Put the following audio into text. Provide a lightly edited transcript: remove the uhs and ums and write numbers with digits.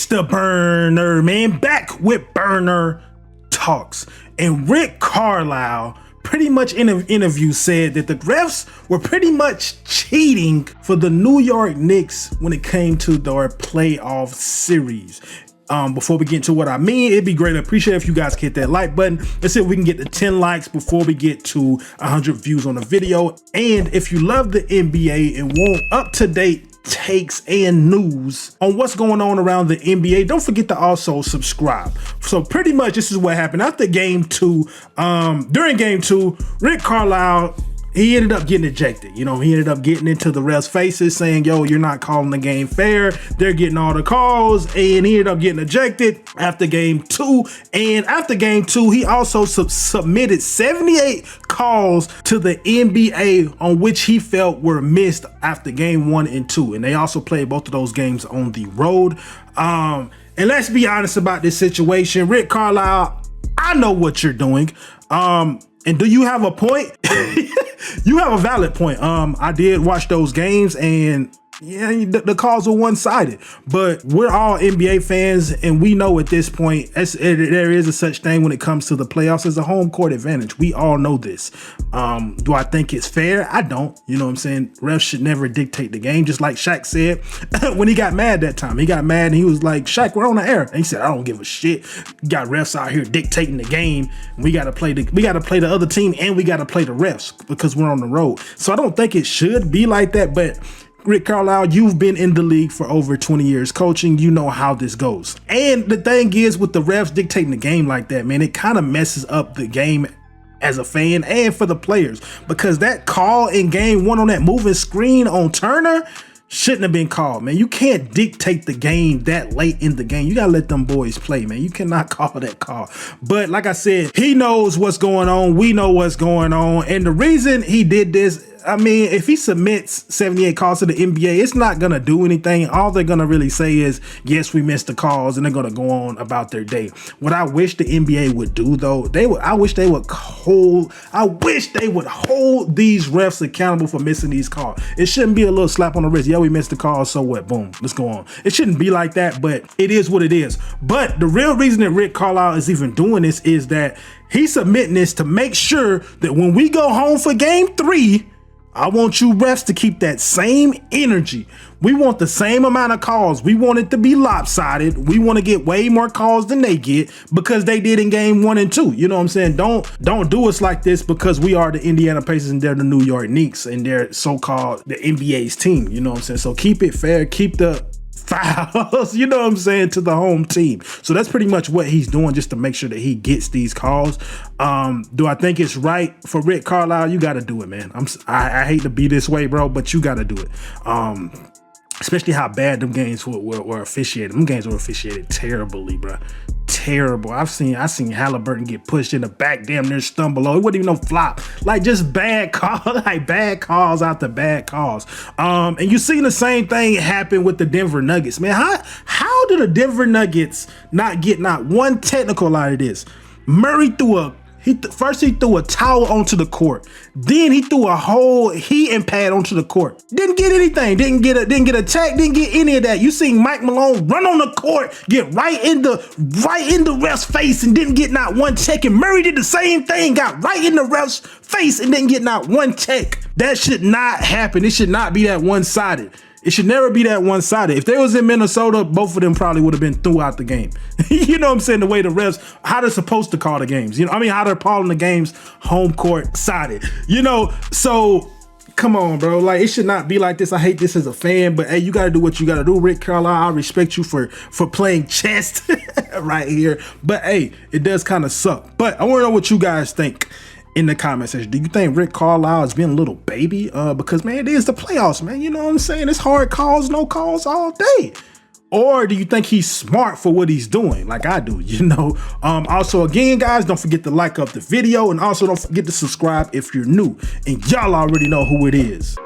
the burner, man, back with Burner Talks. And Rick Carlisle pretty much in an interview said that the refs were pretty much cheating for the New York Knicks when it came to their playoff series. Before we get into what I mean, it'd be great. I appreciate if you guys hit that like button. Let's see if we can get to 10 likes before we get to 100 views on the video. And if you love the NBA and want up-to-date takes and news on what's going on around the NBA, don't forget to also subscribe. So pretty much this is what happened after game two. During game two, Rick Carlisle, he ended up getting ejected. You know, he ended up getting into the refs' faces saying, yo, you're not calling the game fair. They're getting all the calls, and he ended up getting ejected after game two. And after game two, he also submitted 78 calls to the NBA on which he felt were missed after game 1 and 2. And they also played both of those games on the road. And let's be honest about this situation. Rick Carlisle, I know what you're doing. And do you have a point? You have a valid point. I did watch those games, and yeah, the calls were one-sided, but we're all NBA fans, and we know at this point there is a such thing when it comes to the playoffs as a home court advantage. We all know this. Do I think it's fair? I don't. You know what I'm saying? Refs should never dictate the game, just like Shaq said when he got mad that time. He got mad and he was like, Shaq, we're on the air. And he said, I don't give a shit. You got refs out here dictating the game. We gotta play the other team, and we gotta play the refs because we're on the road. So I don't think it should be like that, but Rick Carlisle, you've been in the league for over 20 years coaching. You know how this goes. And the thing is, with the refs dictating the game like that, man, it kind of messes up the game as a fan and for the players, because that call in game 1 on that moving screen on Turner shouldn't have been called, man. You can't dictate the game that late in the game. You gotta let them boys play, man. You cannot call that call. But like I said, he knows what's going on. We know what's going on. And the reason he did this, I mean, if he submits 78 calls to the NBA, it's not going to do anything. All they're going to really say is, yes, we missed the calls, and they're going to go on about their day. What I wish the NBA would do, though, I wish they would hold these refs accountable for missing these calls. It shouldn't be a little slap on the wrist. Yeah, we missed the call, so what? Boom, let's go on. It shouldn't be like that, but it is what it is. But the real reason that Rick Carlisle is even doing this is that he's submitting this to make sure that when we go home for game 3, I want you refs to keep that same energy. We want the same amount of calls. We want it to be lopsided. We want to get way more calls than they get because they did in game 1 and 2. You know what I'm saying? Don't do us like this because we are the Indiana Pacers and they're the New York Knicks and they're so-called the NBA's team. You know what I'm saying? So keep it fair. Keep the fouls, you know what I'm saying, to the home team. So that's pretty much what he's doing just to make sure that he gets these calls. Do I think it's right for Rick Carlisle? You got to do it, man. I hate to be this way, bro, but you got to do it. Especially how bad them games were officiated. Them games were officiated terribly, bro. Terrible. I seen Halliburton get pushed in the back, damn near stumble. It wasn't even no flop. Like just bad calls, like bad calls after bad calls. And you seen the same thing happen with the Denver Nuggets, man. How did the Denver Nuggets not get one technical out of this? Murray threw First he threw a towel onto the court. Then he threw a whole heating pad onto the court. Didn't get anything. Didn't get attacked. Didn't get any of that. You seen Mike Malone run on the court, get right in the ref's face, and didn't get not one check. And Murray did the same thing, got right in the ref's face and didn't get not one check. That should not happen. It should not be that one-sided. It should never be that one-sided. If they was in Minnesota, both of them probably would have been throughout the game. You know what I'm saying? The way the refs, how they're supposed to call the games. You know, I mean, how they're calling the games home court sided. You know, so come on, bro. Like, it should not be like this. I hate this as a fan, but hey, you got to do what you got to do. Rick Carlisle, I respect you for playing chess right here. But hey, it does kind of suck. But I want to know what you guys think in the comment section. Do you think Rick Carlisle has been a little baby? Because, man, it is the playoffs, man. You know what I'm saying? It's hard calls, no calls all day. Or do you think he's smart for what he's doing like I do, you know? Also, again, guys, don't forget to like up the video, and also don't forget to subscribe if you're new. And y'all already know who it is.